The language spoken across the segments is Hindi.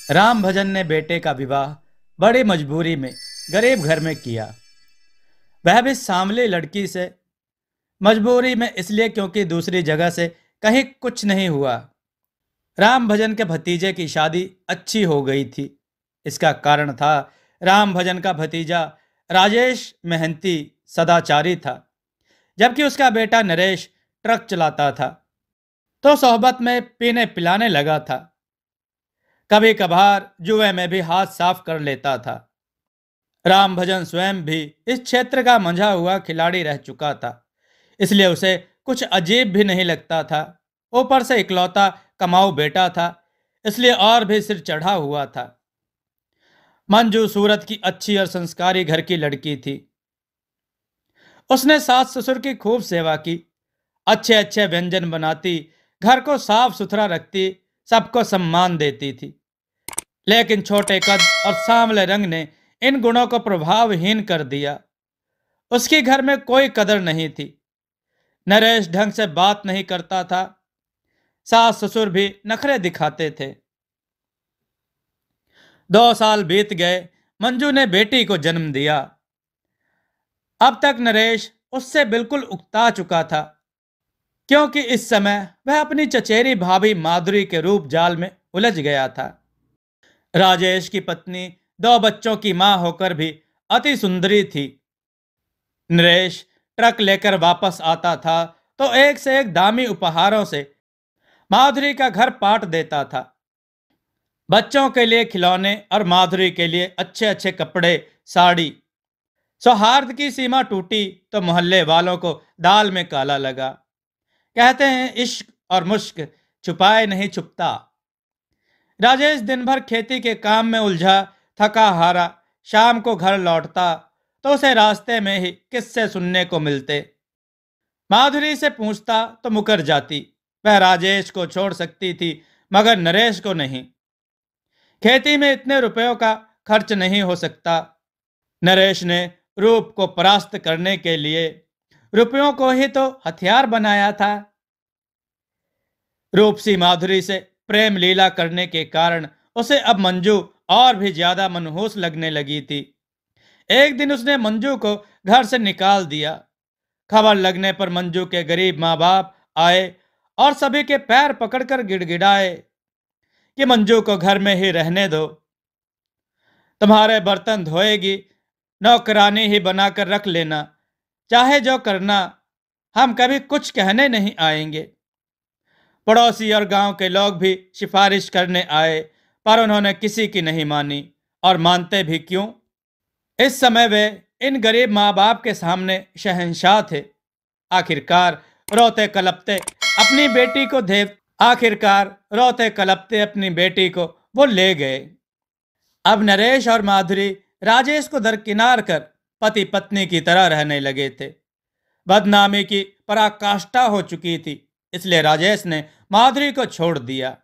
राम भजन ने बेटे का विवाह बड़ी मजबूरी में गरीब घर में किया। वह भी सांवली लड़की से। मजबूरी में इसलिए क्योंकि दूसरी जगह से कहीं कुछ नहीं हुआ। राम भजन के भतीजे की शादी अच्छी हो गई थी। इसका कारण था राम भजन का भतीजा राजेश मेहनती सदाचारी था, जबकि उसका बेटा नरेश ट्रक चलाता था तो सोहबत में पीने पिलाने लगा था। कभी कभार जुए में भी हाथ साफ कर लेता था। राम भजन स्वयं भी इस क्षेत्र का मंझा हुआ खिलाड़ी रह चुका था, इसलिए उसे कुछ अजीब भी नहीं लगता था। ऊपर से इकलौता कमाऊ बेटा था, इसलिए और भी सिर चढ़ा हुआ था। मंजू सूरत की अच्छी और संस्कारी घर की लड़की थी। उसने सास ससुर की खूब सेवा की, अच्छे अच्छे व्यंजन बनाती, घर को साफ सुथरा रखती, सबको सम्मान देती थी। लेकिन छोटे कद और सांवले रंग ने इन गुणों को प्रभावहीन कर दिया। उसकी घर में कोई कदर नहीं थी। नरेश ढंग से बात नहीं करता था। सास ससुर भी नखरे दिखाते थे। 2 साल बीत गए। मंजू ने बेटी को जन्म दिया। अब तक नरेश उससे बिल्कुल उकता चुका था, क्योंकि इस समय वह अपनी चचेरी भाभी माधुरी के रूप जाल में उलझ गया था। राजेश की पत्नी 2 बच्चों की मां होकर भी अति सुंदरी थी। नरेश ट्रक लेकर वापस आता था तो एक से एक दामी उपहारों से माधुरी का घर पाट देता था। बच्चों के लिए खिलौने और माधुरी के लिए अच्छे अच्छे कपड़े, साड़ी। सौहार्द की सीमा टूटी तो मोहल्ले वालों को दाल में काला लगा। कहते हैं इश्क और मुश्क छुपाए नहीं छुपता। राजेश दिन भर खेती के काम में उलझा थका हारा शाम को घर लौटता तो उसे रास्ते में ही किस्से सुनने को मिलते। माधुरी से पूछता तो मुकर जाती। वह राजेश को छोड़ सकती थी मगर नरेश को नहीं। खेती में इतने रुपयों का खर्च नहीं हो सकता। नरेश ने रूप को परास्त करने के लिए रुपयों को ही तो हथियार बनाया था। रूपसी माधुरी से प्रेम लीला करने के कारण उसे अब मंजू और भी ज्यादा मनहूस लगने लगी थी। एक दिन उसने मंजू को घर से निकाल दिया। खबर लगने पर मंजू के गरीब माँ बाप आए और सभी के पैर पकड़कर गिड़गिड़ाए कि मंजू को घर में ही रहने दो। तुम्हारे बर्तन धोएगी, नौकरानी ही बनाकर रख लेना, चाहे जो करना, हम कभी कुछ कहने नहीं आएंगे। पड़ोसी और गांव के लोग भी सिफारिश करने आए, पर उन्होंने किसी की नहीं मानी। और मानते भी क्यों? इस समय वे इन गरीब माँ बाप के सामने शहंशाह थे। आखिरकार रोते कलपते अपनी बेटी को देव आखिरकार रोते कलपते अपनी बेटी को वो ले गए। अब नरेश और माधुरी राजेश को दरकिनार कर पति पत्नी की तरह रहने लगे थे। बदनामी की पराकाष्ठा हो चुकी थी, इसलिए राजेश ने माधुरी को छोड़ दिया।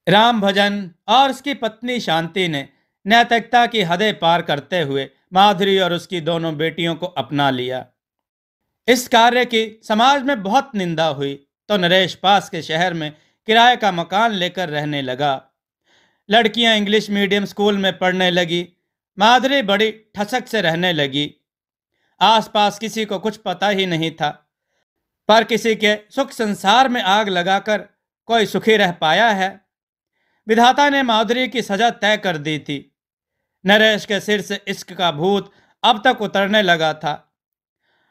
राम भजन और उसकी पत्नी शांति ने नैतिकता की हदें पार करते हुए माधुरी और उसकी दोनों बेटियों को अपना लिया। इस कार्य की समाज में बहुत निंदा हुई तो नरेश पास के शहर में किराए का मकान लेकर रहने लगा। लड़कियां इंग्लिश मीडियम स्कूल में पढ़ने लगी। माधुरी बड़ी ठसक से रहने लगी। आसपास किसी को कुछ पता ही नहीं था, पर किसी के सुख संसार में आग लगाकर कोई सुखी रह पाया है? विधाता ने माधुरी की सजा तय कर दी थी। नरेश के सिर से इश्क का भूत अब तक उतरने लगा था।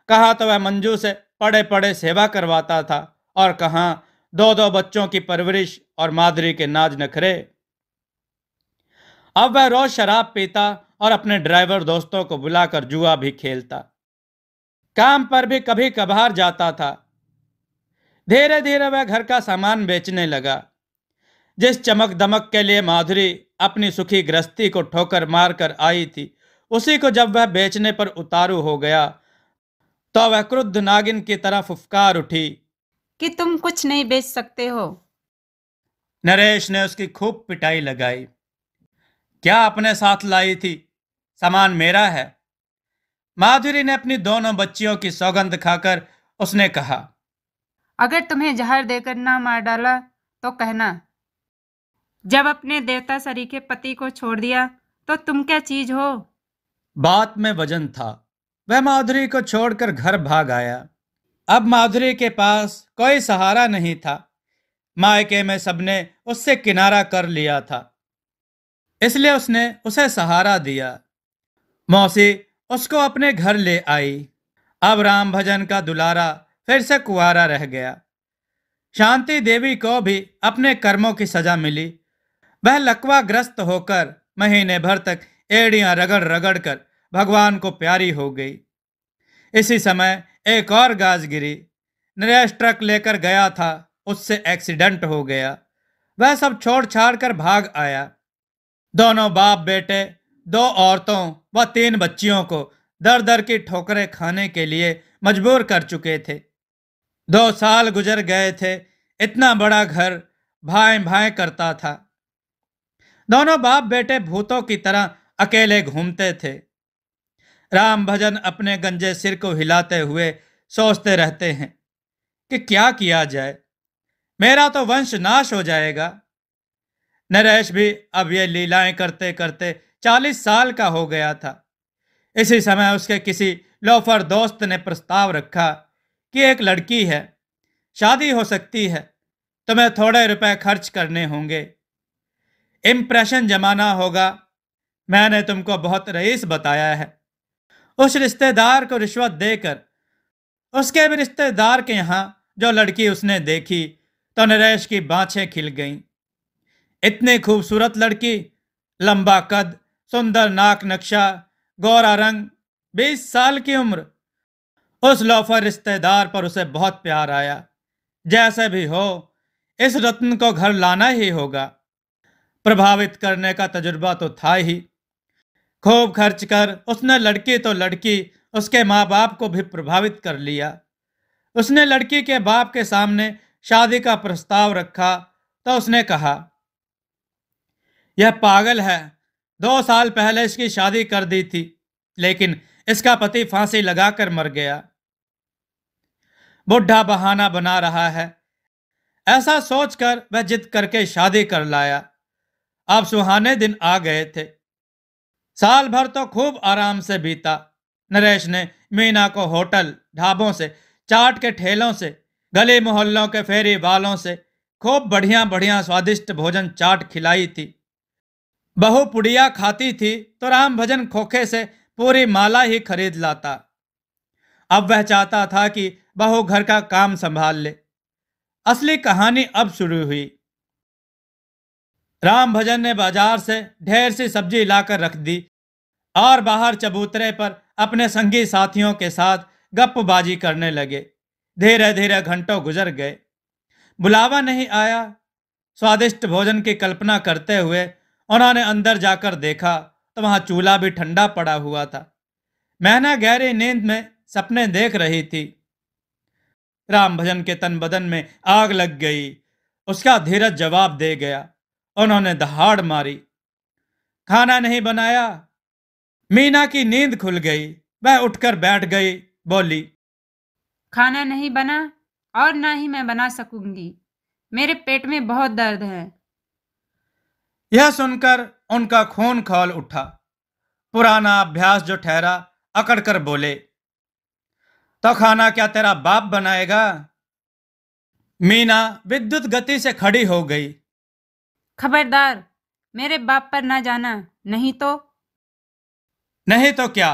कहाँ तो वह मंजू से पड़े पड़े सेवा करवाता था और कहाँ 2 बच्चों की परवरिश और माधुरी के नाज नखरे। अब वह रोज शराब पीता और अपने ड्राइवर दोस्तों को बुलाकर जुआ भी खेलता। काम पर भी कभी कभार जाता था। धीरे धीरे वह घर का सामान बेचने लगा। जिस चमक दमक के लिए माधुरी अपनी सुखी गृहस्थी को ठोकर मारकर आई थी, उसी को जब वह बेचने पर उतारू हो गया तो वह क्रुद्ध नागिन की तरह फुफकार उठी कि तुम कुछ नहीं बेच सकते हो। नरेश ने उसकी खूब पिटाई लगाई। क्या अपने साथ लाई थी? सामान मेरा है। माधुरी ने अपनी दोनों बच्चियों की सौगंध खाकर उसने कहा, अगर तुम्हें जहर देकर ना मार डाला तो कहना। जब अपने देवता सरीखे पति को छोड़ दिया तो तुम क्या चीज हो? बात में वजन था। वह माधुरी को छोड़कर घर भाग आया। अब माधुरी के पास कोई सहारा नहीं था। मायके में सबने उससे किनारा कर लिया था, इसलिए उसने उसे सहारा दिया। मौसी उसको अपने घर ले आई। अब राम भजन का दुलारा फिर से कुंवारा रह गया। शांति देवी को भी अपने कर्मों की सजा मिली। वह लकवा ग्रस्त होकर महीने भर तक एड़ियां रगड़ रगड़ कर भगवान को प्यारी हो गई। इसी समय एक और गाज गिरी। नरेश ट्रक लेकर गया था, उससे एक्सीडेंट हो गया। वह सब छोड़ छाड़ कर भाग आया। दोनों बाप बेटे, दो औरतों व 3 बच्चियों को दर दर की ठोकरें खाने के लिए मजबूर कर चुके थे। 2 साल गुजर गए थे। इतना बड़ा घर भाएं भाएं करता था। दोनों बाप बेटे भूतों की तरह अकेले घूमते थे। राम भजन अपने गंजे सिर को हिलाते हुए सोचते रहते हैं कि क्या किया जाए, मेरा तो वंश नाश हो जाएगा। नरेश भी अब ये लीलाएं करते करते 40 साल का हो गया था। इसी समय उसके किसी लोफर दोस्त ने प्रस्ताव रखा कि एक लड़की है, शादी हो सकती है, तुम्हें थोड़े रुपए खर्च करने होंगे, इम्प्रेशन जमाना होगा। मैंने तुमको बहुत रईस बताया है। उस रिश्तेदार को रिश्वत देकर उसके भी रिश्तेदार के यहाँ जो लड़की उसने देखी तो नरेश की बाछें खिल गईं। इतनी खूबसूरत लड़की, लंबा कद, सुंदर नाक नक्शा, गोरा रंग, 20 साल की उम्र। उस लोफर रिश्तेदार पर उसे बहुत प्यार आया। जैसे भी हो, इस रत्न को घर लाना ही होगा। प्रभावित करने का तजुर्बा तो था ही। खूब खर्च कर उसने लड़की तो लड़की, उसके माँ बाप को भी प्रभावित कर लिया। उसने लड़की के बाप के सामने शादी का प्रस्ताव रखा तो उसने कहा, यह पागल है। 2 साल पहले इसकी शादी कर दी थी, लेकिन इसका पति फांसी लगाकर मर गया। बुढ़ा बहाना बना रहा है। ऐसा सोचकर वह जिद करके शादी कर लाया। अब सुहाने दिन आ गए थे। साल भर तो खूब आराम से बीता। नरेश ने मीना को होटल ढाबों से, चाट के ठेलों से, गली मोहल्लों के फेरी वालों से खूब बढ़िया बढ़िया स्वादिष्ट भोजन चाट खिलाई थी। बहू पुड़िया खाती थी तो राम भजन खोखे से पूरी माला ही खरीद लाता। अब वह चाहता था कि बहू घर का काम संभाल ले। असली कहानी अब शुरू हुई। राम भजन ने बाजार से ढेर सी सब्जी लाकर रख दी और बाहर चबूतरे पर अपने संगी साथियों के साथ गप्पबाजी करने लगे। धीरे धीरे घंटों गुजर गए, बुलावा नहीं आया। स्वादिष्ट भोजन की कल्पना करते हुए उन्होंने अंदर जाकर देखा तो वहां चूल्हा भी ठंडा पड़ा हुआ था। मैना गहरी नींद में सपने देख रही थी। राम भजन के तन बदन में आग लग गई। उसका धीरज जवाब दे गया। उन्होंने दहाड़ मारी, खाना नहीं बनाया। मीना की नींद खुल गई। वह उठकर बैठ गई, बोली, खाना नहीं बना और ना ही मैं बना सकूंगी। मेरे पेट में बहुत दर्द है। यह सुनकर उनका खून खौल उठा। पुराना अभ्यास जो ठहरा, अकड़कर बोले, तो खाना क्या तेरा बाप बनाएगा? मीना विद्युत गति से खड़ी हो गई। खबरदार, मेरे बाप पर ना जाना, नहीं तो। नहीं तो क्या?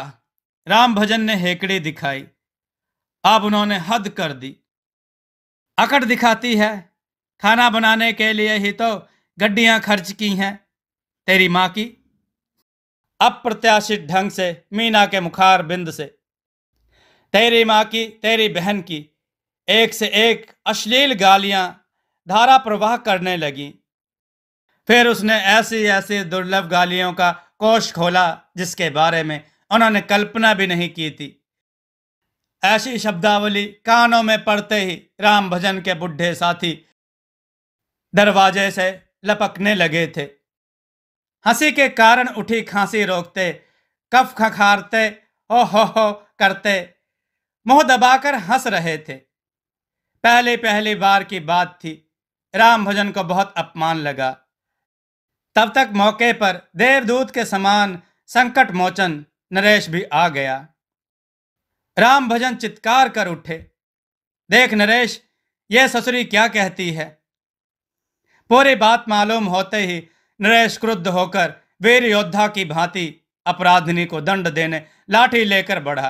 राम भजन ने हेकड़ी दिखाई। अब उन्होंने हद कर दी। अकड़ दिखाती है। खाना बनाने के लिए ही तो गड्डियां खर्च की हैं तेरी माँ की। अप्रत्याशित ढंग से मीना के मुखार बिंद से तेरी माँ की, तेरी बहन की, एक से एक अश्लील गालियां धारा प्रवाह करने लगी। फिर उसने ऐसी ऐसी दुर्लभ गालियों का कोष खोला जिसके बारे में उन्होंने कल्पना भी नहीं की थी। ऐसी शब्दावली कानों में पड़ते ही राम भजन के बुढ़े साथी दरवाजे से लपकने लगे थे। हंसी के कारण उठी खांसी रोकते, कफ खखारते, हो करते, मुंह दबाकर हंस रहे थे। पहली पहली बार की बात थी। राम भजन को बहुत अपमान लगा। तब तक मौके पर देवदूत के समान संकट मोचन नरेश भी आ गया। राम भजन चित्कार कर उठे, देख नरेश, यह ससुरी क्या कहती है। पूरी बात मालूम होते ही नरेश क्रुद्ध होकर वीर योद्धा की भांति अपराधिनी को दंड देने लाठी लेकर बढ़ा।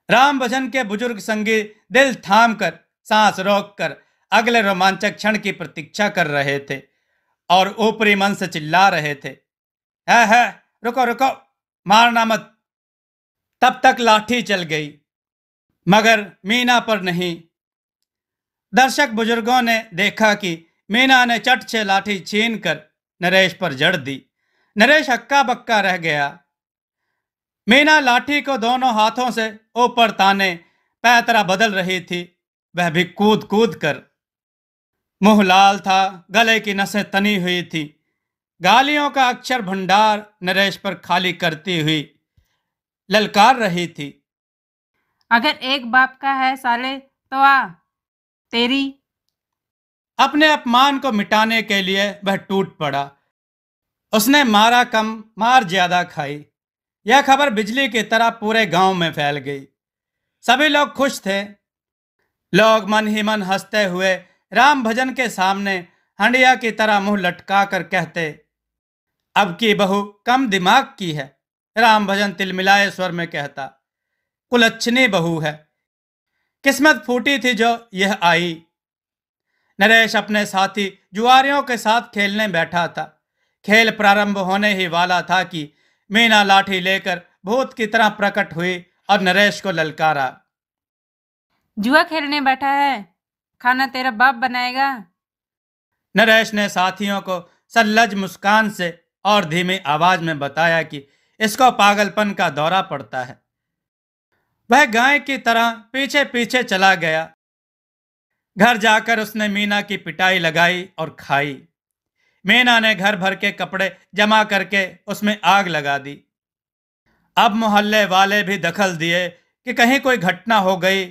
राम भजन के बुजुर्ग संगी दिल थाम कर, सांस रोककर अगले रोमांचक क्षण की प्रतीक्षा कर रहे थे और ऊपरी मन से चिल्ला रहे थे, है रुको रुको, मारना मत। तब तक लाठी चल गई, मगर मीना पर नहीं। दर्शक बुजुर्गों ने देखा कि मीना ने चट से लाठी छीनकर नरेश पर जड़ दी। नरेश हक्का बक्का रह गया। मीना लाठी को दोनों हाथों से ऊपर ताने पैतरा बदल रही थी, वह भी कूद कूद कर। मुंह लाल था, गले की नसें तनी हुई थी। गालियों का अक्षर भंडार नरेश पर खाली करती हुई ललकार रही थी, अगर एक बाप का है साले तो आ तेरी। अपने अपमान को मिटाने के लिए वह टूट पड़ा। उसने मारा कम, मार ज्यादा खाई। यह खबर बिजली की तरह पूरे गांव में फैल गई। सभी लोग खुश थे। लोग मन ही मन हंसते हुए राम भजन के सामने हंडिया की तरह मुंह लटका कर कहते, अब की बहू कम दिमाग की है। राम भजन तिलमिलाए स्वर में कहता, कुलच्छनी बहू है, किस्मत फूटी थी जो यह आई। नरेश अपने साथी जुआरियों के साथ खेलने बैठा था। खेल प्रारंभ होने ही वाला था कि मीना लाठी लेकर भूत की तरह प्रकट हुई और नरेश को ललकारा, जुआ खेलने बैठा है, खाना तेरा बाप बनाएगा। नरेश ने साथियों को सल्लज मुस्कान से और धीमी आवाज में बताया कि इसको पागलपन का दौरा पड़ता है। वह गाय की तरह पीछे पीछे चला गया। घर जाकर उसने मीना की पिटाई लगाई और खाई। मीना ने घर भर के कपड़े जमा करके उसमें आग लगा दी। अब मोहल्ले वाले भी दखल दिए कि कहीं कोई घटना हो गई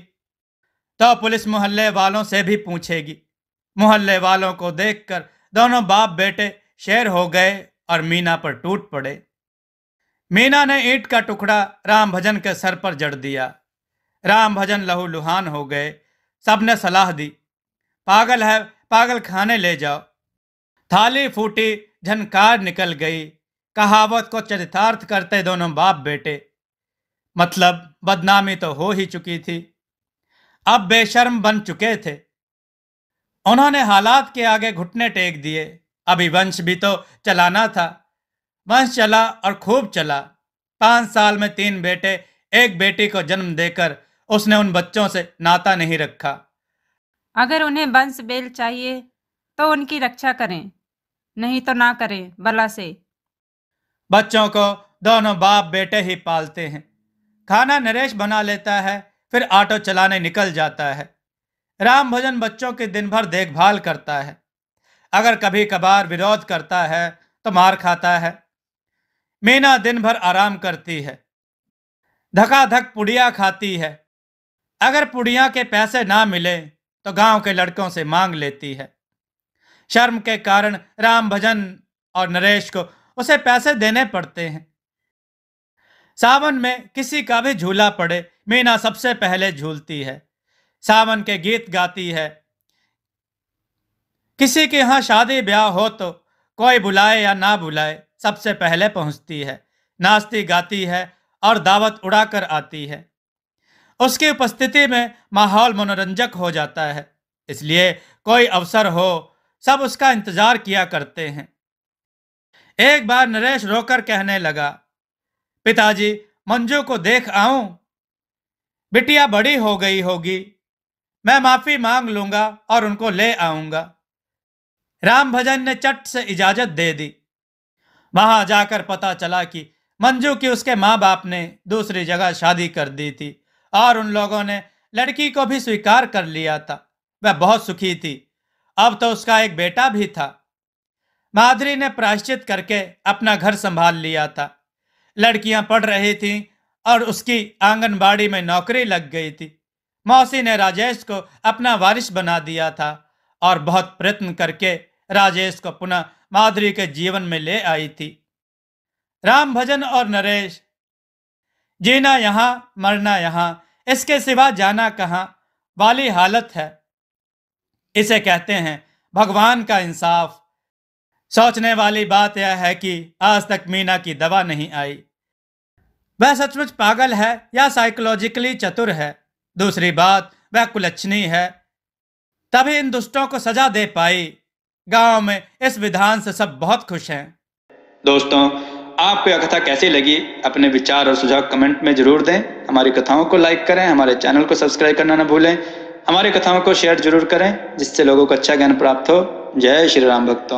तो पुलिस मोहल्ले वालों से भी पूछेगी। मोहल्ले वालों को देखकर दोनों बाप बेटे शेर हो गए और मीना पर टूट पड़े। मीना ने ईंट का टुकड़ा राम भजन के सर पर जड़ दिया। राम भजन लहूलुहान हो गए। सबने सलाह दी, पागल है, पागल खाने ले जाओ। थाली फूटी, झनकार निकल गई। कहावत को चरितार्थ करते दोनों बाप बेटे। मतलब बदनामी तो हो ही चुकी थी, अब बेशर्म बन चुके थे। उन्होंने हालात के आगे घुटने टेक दिए। अभी वंश भी तो चलाना था। वंश चला और खूब चला। 5 साल में 3 बेटे, 1 बेटी को जन्म देकर उसने उन बच्चों से नाता नहीं रखा। अगर उन्हें वंश बेल चाहिए तो उनकी रक्षा करें, नहीं तो ना करें बला से। बच्चों को दोनों बाप बेटे ही पालते हैं। खाना नरेश बना लेता है, फिर ऑटो चलाने निकल जाता है। राम भजन बच्चों की दिन भर देखभाल करता है। अगर कभी कभार विरोध करता है तो मार खाता है। मीना दिन भर आराम करती है, धकाधक पुड़िया खाती है। अगर पुड़िया के पैसे ना मिले तो गांव के लड़कों से मांग लेती है। शर्म के कारण राम भजन और नरेश को उसे पैसे देने पड़ते हैं। सावन में किसी का भी झूला पड़े, मीना सबसे पहले झूलती है। सावन के गीत गाती है। किसी के यहाँ शादी ब्याह हो तो कोई बुलाए या ना बुलाए, सबसे पहले पहुंचती है, नाचती गाती है और दावत उड़ाकर आती है। उसकी उपस्थिति में माहौल मनोरंजक हो जाता है, इसलिए कोई अवसर हो सब उसका इंतजार किया करते हैं। एक बार नरेश रोकर कहने लगा, पिताजी मंजू को देख आऊं? बिटिया बड़ी हो गई होगी, मैं माफी मांग लूंगा और उनको ले आऊंगा। राम भजन ने चट से इजाजत दे दी। वहां जाकर पता चला कि मंजू की उसके माँ बाप ने दूसरी जगह शादी कर दी थी और उन लोगों ने लड़की को भी स्वीकार कर लिया था। वह बहुत सुखी थी। अब तो उसका एक बेटा भी था। माधुरी ने प्रायश्चित करके अपना घर संभाल लिया था। लड़कियां पढ़ रही थीं और उसकी आंगनबाड़ी में नौकरी लग गई थी। मौसी ने राजेश को अपना वारिस बना दिया था और बहुत प्रयत्न करके राजेश को पुनः माधुरी के जीवन में ले आई थी। राम भजन और नरेश, जीना यहां मरना यहां, इसके सिवा जाना कहां वाली हालत है। इसे कहते हैं भगवान का इंसाफ। सोचने वाली बात यह है कि आज तक मीना की दवा नहीं आई। वह सचमुच पागल है या साइकोलॉजिकली चतुर है? दूसरी बात, वह कुलच्छनी है, तभी इन दुष्टों को सजा दे पाई। गांव में इस विधान से सब बहुत खुश हैं। दोस्तों, आपको यह कथा कैसी लगी? अपने विचार और सुझाव कमेंट में जरूर दें। हमारी कथाओं को लाइक करें, हमारे चैनल को सब्सक्राइब करना न भूलें। हमारी कथाओं को शेयर जरूर करें जिससे लोगों को अच्छा ज्ञान प्राप्त हो। जय श्री राम भक्तों।